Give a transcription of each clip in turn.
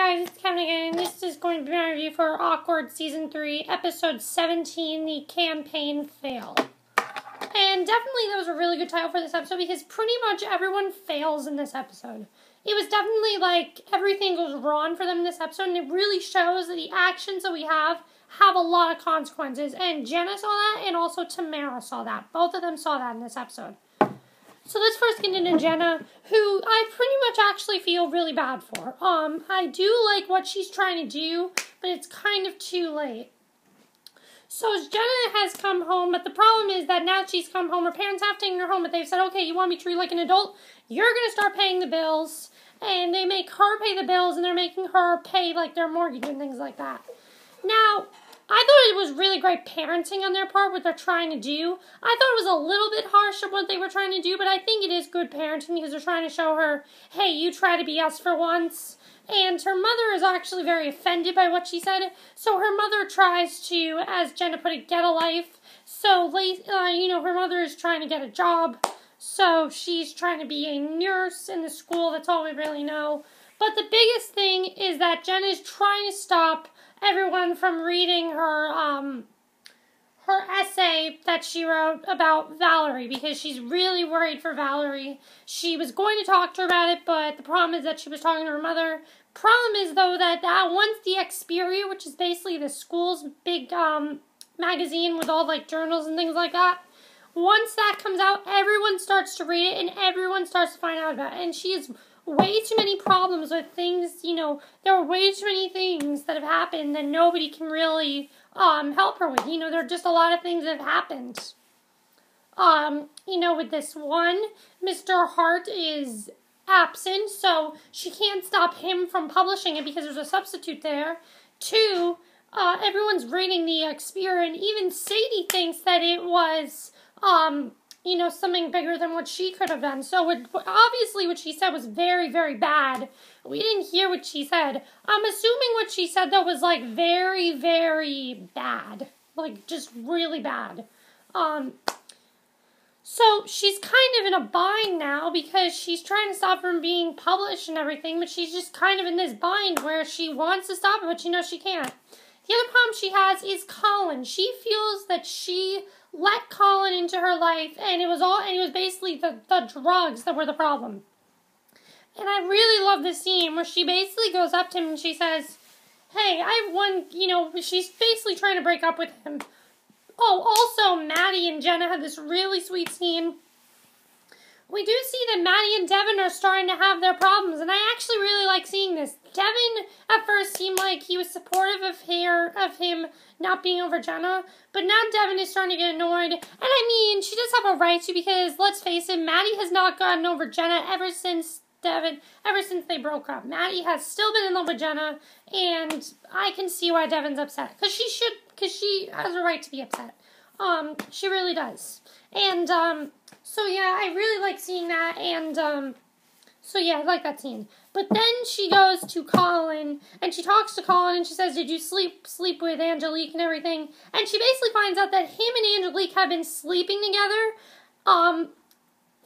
guys, it's Kevin again, and this is going to be my review for Awkward Season 3, Episode 17, The Campaign Fail. And definitely that was a really good title for this episode because pretty much everyone fails in this episode. It was definitely like everything goes wrong for them in this episode, and it really shows that the actions that we have a lot of consequences. And Jenna saw that, and also Tamara saw that. Both of them saw that in this episode. So let's first get into Jenna, who I pretty much actually feel really bad for. I do like what she's trying to do, but it's kind of too late. So Jenna has come home, but the problem is that now she's come home, her parents have taken her home, but they've said, okay, you want to be treated like an adult? You're going to start paying the bills, and they make her pay the bills, and they're making her pay, like, their mortgage and things like that. Now, I thought it was really great parenting on their part, what they're trying to do. I thought it was a little bit harsh of what they were trying to do, but I think it is good parenting because they're trying to show her, hey, you try to be us for once. And her mother is actually very offended by what she said, so her mother tries to, as Jenna put it, get a life. So, her mother is trying to get a job, so she's trying to be a nurse in the school. That's all we really know. But the biggest thing is that Jenna is trying to stop everyone from reading her essay that she wrote about Valerie because she's really worried for Valerie. She was going to talk to her about it, but the problem is that she was talking to her mother. Problem is, though, that once the Xperia, which is basically the school's big magazine with all, like, journals and things like that, once that comes out, everyone starts to read it and everyone starts to find out about it. And she has way too many problems with things, there are way too many things that have happened that nobody can really help her with. There are just a lot of things that have happened. With this one, Mr. Hart is absent, so she can't stop him from publishing it because there's a substitute there. Two, everyone's reading the Xperia, and even Sadie thinks that it was, something bigger than what she could have done. So obviously what she said was very, very bad. We didn't hear what she said. I'm assuming what she said, though, was, like, very, very bad. Like, just really bad. So she's kind of in a bind now because she's trying to stop from being published and everything, but she's just kind of in this bind where she wants to stop it, but she knows she can't. The other problem she has is Collin. She feels that she let Collin into her life, and it was basically the drugs that were the problem. And I really love this scene where she basically goes up to him and she says, hey, she's basically trying to break up with him. Oh, also, Matty and Jenna had this really sweet scene. We do see that Matty and Devin are starting to have their problems, and I actually really like seeing this. Devin at first seemed like he was supportive of him not being over Jenna, but now Devin is starting to get annoyed. And I mean, she does have a right to, because let's face it, Matty has not gotten over Jenna ever since they broke up. Matty has still been in love with Jenna, and I can see why Devin's upset. Because she has a right to be upset. She really does. And, so yeah, I really like seeing that, and, so yeah, I like that scene. But then she goes to Collin, and she talks to Collin, and she says, did you sleep with Angelique and everything? And she basically finds out that him and Angelique have been sleeping together,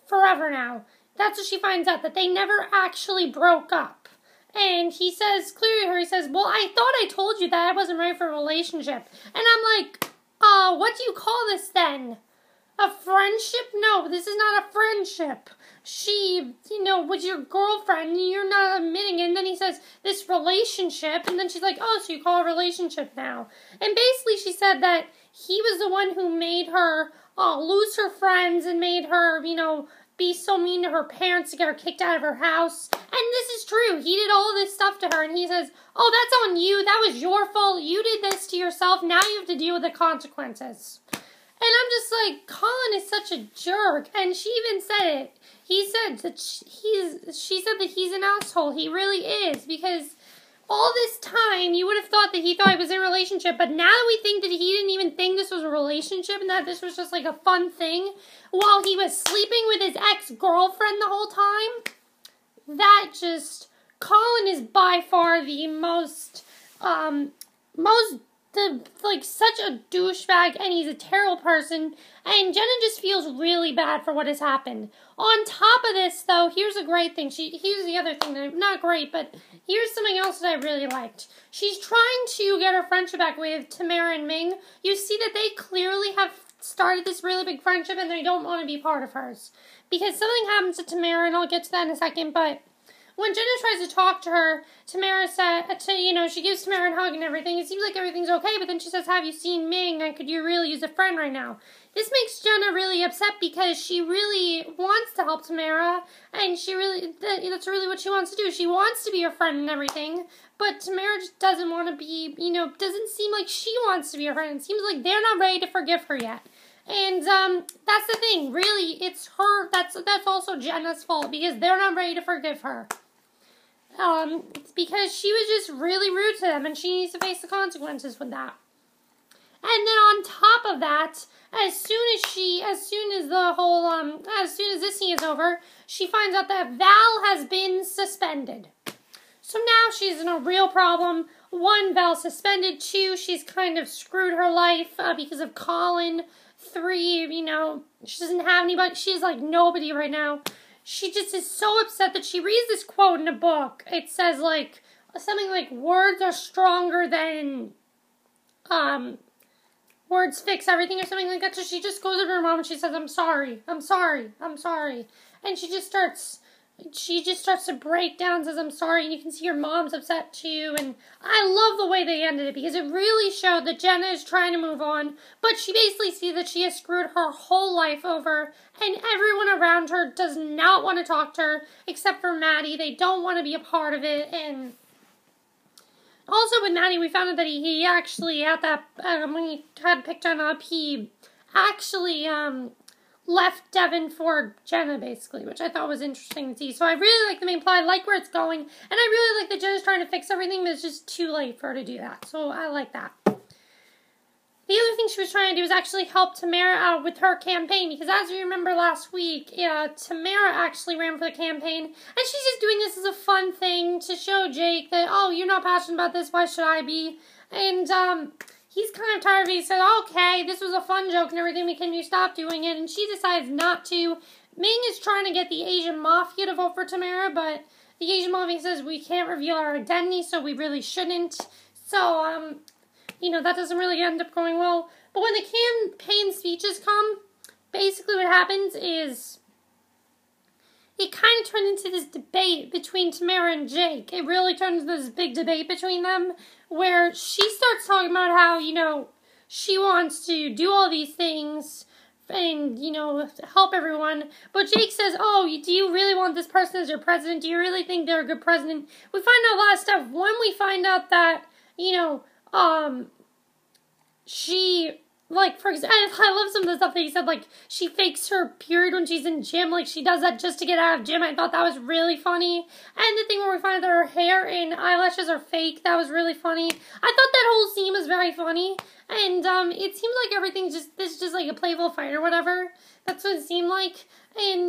forever now. That's what she finds out, that they never actually broke up. And he says, clearly to her, he says, well, I thought I told you that I wasn't ready for a relationship. And I'm like, what do you call this then? A friendship? No, this is not a friendship. She, was your girlfriend, and you're not admitting it. And then he says, this relationship. And then she's like, oh, so you call it a relationship now. And basically she said that he was the one who made her lose her friends and made her, be so mean to her parents to get her kicked out of her house. And this is true. He did all this stuff to her, and he says, oh, that's on you. That was your fault. You did this to yourself. Now you have to deal with the consequences. And I'm just like, Collin is such a jerk. And she even said it. She said that he's an asshole. He really is. Because all this time, you would have thought that he thought he was in a relationship. But now that we think that he didn't even think this was a relationship and that this was just like a fun thing while he was sleeping with his ex-girlfriend the whole time, Collin is by far the most such a douchebag, and he's a terrible person, and Jenna just feels really bad for what has happened. On top of this, though, here's a great thing. Here's the other thing that, not great, but here's something else that I really liked. She's trying to get her friendship back with Tamara and Ming. You see that they clearly have started this really big friendship, and they don't want to be part of hers. Because something happens to Tamara, and I'll get to that in a second, but when Jenna tries to talk to her, Tamara said, she gives Tamara a hug and everything. It seems like everything's okay, but then she says, have you seen Ming? Could you really use a friend right now? This makes Jenna really upset because she really wants to help Tamara, and that's really what she wants to do. She wants to be her friend and everything, but Tamara just doesn't want to be, doesn't seem like she wants to be her friend. It seems like they're not ready to forgive her yet. And, that's the thing. Really, it's her, that's also Jenna's fault, because they're not ready to forgive her. Because she was just really rude to them, and she needs to face the consequences with that. And then on top of that, as soon as this scene is over, she finds out that Val has been suspended. So now she's in a real problem. 1, Val's suspended. 2, she's kind of screwed her life, because of Collin. 3, she doesn't have anybody. She's like nobody right now. She just is so upset that she reads this quote in a book. It says, something like, words are stronger than, words fix everything or something like that. So she just goes to her mom and she says, I'm sorry. And she just starts to break down, says, I'm sorry. And you can see her mom's upset too. And I love the way they ended it because it really showed that Jenna is trying to move on. But she basically sees that she has screwed her whole life over. And everyone around her does not want to talk to her except for Matty. They don't want to be a part of it. And also with Matty, we found out that he actually, at that, when he had picked her up, he actually, left Devin for Jenna, basically, which I thought was interesting to see. So I really like the main plot. I like where it's going. And I really like that Jenna's trying to fix everything, but it's just too late for her to do that. So I like that. The other thing she was trying to do was actually help Tamara out with her campaign, because as you remember last week, Tamara actually ran for the campaign, and she's just doing this as a fun thing to show Jake that, oh, you're not passionate about this, why should I be? And, he's kind of tired of it. He said, okay, this was a fun joke and everything, but can you stop doing it? And she decides not to. Ming is trying to get the Asian Mafia to vote for Tamara, but the Asian Mafia says we can't reveal our identity, so we really shouldn't. So, that doesn't really end up going well. But when the campaign speeches come, basically what happens is it kind of turned into this debate between Tamara and Jake. It really turned into this big debate between them where she starts talking about how, she wants to do all these things and, help everyone. But Jake says, oh, do you really want this person as your president? Do you really think they're a good president? We find out a lot of stuff. When we find out that, she, for example, I love some of the stuff that he said, she fakes her period when she's in gym, she does that just to get out of gym. I thought that was really funny. And the thing where we find out that her hair and eyelashes are fake, that was really funny. I thought that whole scene was very funny. And, it seemed like everything's just like a playful fight or whatever. That's what it seemed like. And,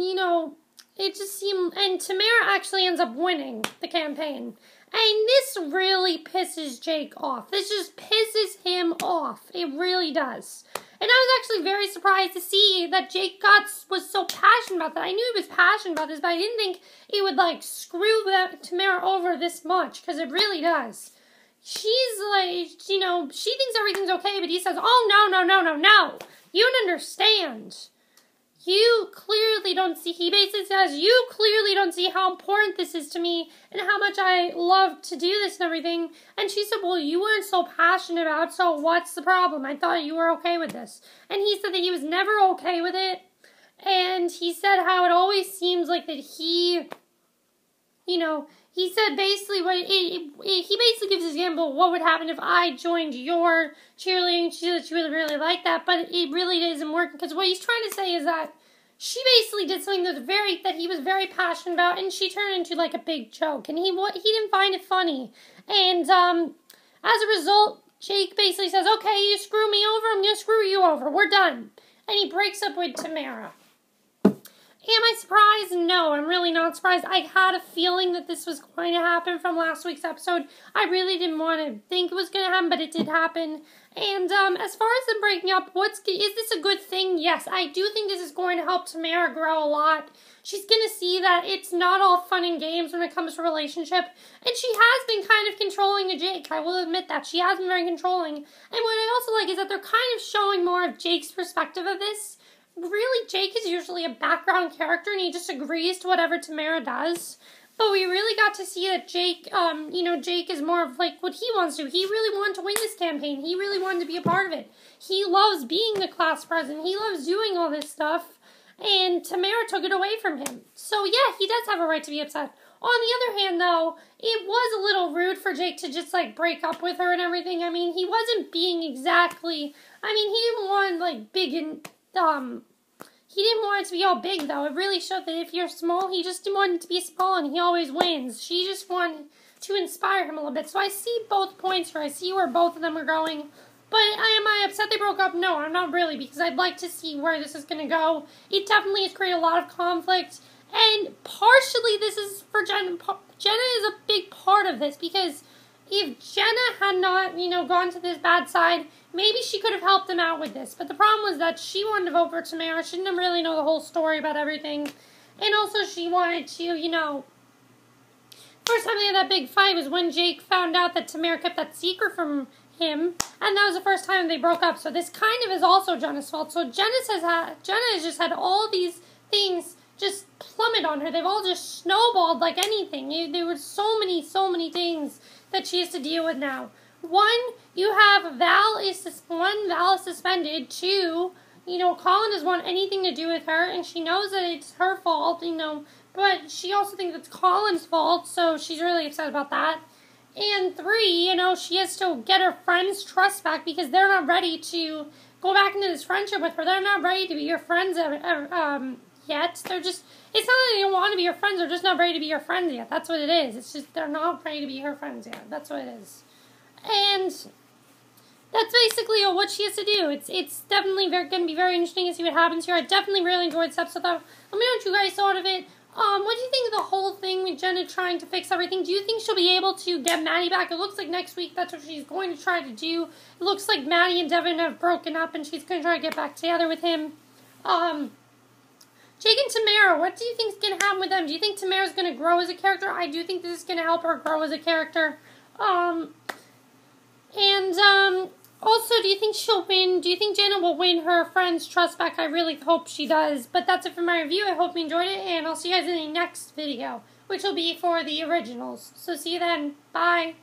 it just seemed, and Tamara actually ends up winning the campaign. And this really pisses Jake off. This just pisses him off. It really does. And I was actually very surprised to see that Jake was so passionate about that. I knew he was passionate about this, but I didn't think he would, screw Tamara over this much, because it really does. She's she thinks everything's okay, but he says, oh, no. You don't understand. You clearly don't see, he basically says, you clearly don't see how important this is to me and how much I love to do this and everything. And she said, well, you weren't so passionate about it, so what's the problem? I thought you were okay with this. And he said that he was never okay with it. And he said how it always seems like that he said basically he basically gives his example of what would happen if I joined your cheerleading. She said she would really like that, but it really isn't working, because what he's trying to say is that she basically did something that he was very passionate about, and she turned into a big joke, and he didn't find it funny. And as a result, Jake basically says, okay, you screw me over, I'm gonna screw you over. We're done. And he breaks up with Tamara. Am I surprised? No, I'm really not surprised. I had a feeling that this was going to happen from last week's episode. I really didn't want to think it was going to happen, but it did happen. And as far as them breaking up, is this a good thing? Yes, I do think this is going to help Tamara grow a lot. She's going to see that it's not all fun and games when it comes to relationship. And she has been kind of controlling to Jake. I will admit that. She has been very controlling. And what I also like is that they're kind of showing more of Jake's perspective of this. Really, Jake is usually a background character and he just agrees to whatever Tamara does. But we really got to see that Jake, Jake is more of like what he wants to do. He really wanted to win this campaign. He really wanted to be a part of it. He loves being the class president. He loves doing all this stuff. And Tamara took it away from him. So yeah, he does have a right to be upset. On the other hand, though, it was a little rude for Jake to just, like, break up with her and everything. I mean, he wasn't being exactly, he didn't want, like, big and, he didn't want it to be all big, though. It really showed that if you're small, he just didn't want it to be small, and he always wins. She just wanted to inspire him a little bit. So I see both points here. I see where both of them are going. But am I upset they broke up? No, I'm not really, because I'd like to see where this is going to go. It definitely has created a lot of conflict, and partially this is for Jenna. Jenna is a big part of this, because if Jenna had not, gone to this bad side, maybe she could have helped them out with this. But the problem was that she wanted to vote for Tamara. She didn't really know the whole story about everything. And also she wanted to, first time they had that big fight was when Jake found out that Tamara kept that secret from him. And that was the first time they broke up. So this kind of is also Jenna's fault. So Jenna has just had all these things just plummet on her. They've all just snowballed like anything. There were so many things that she has to deal with now. One, you have Val is suspended. Two, Collin doesn't want anything to do with her, and she knows that it's her fault, but she also thinks it's Colin's fault, so she's really upset about that. And three, she has to get her friends' trust back because they're not ready to go back into this friendship with her. They're not ready to be your friends yet. It's not that they don't want to be your friends, they're just not ready to be your friends yet. That's what it is. It's just they're not ready to be her friends yet. That's what it is. And that's basically what she has to do. It's definitely going to be very interesting to see what happens here. I definitely really enjoyed this episode, though. Let me know what you guys thought of it. What do you think of the whole thing with Jenna trying to fix everything? Do you think she'll be able to get Matty back? It looks like next week that's what she's going to try to do. It looks like Matty and Devin have broken up and she's going to try to get back together with him. Jake and Tamara, what do you think is going to happen with them? Do you think Tamara's going to grow as a character? I do think this is going to help her grow as a character. Also, do you think she'll win? Do you think Jenna will win her friend's trust back? I really hope she does. But that's it for my review. I hope you enjoyed it, and I'll see you guys in the next video, which will be for the originals. So see you then. Bye.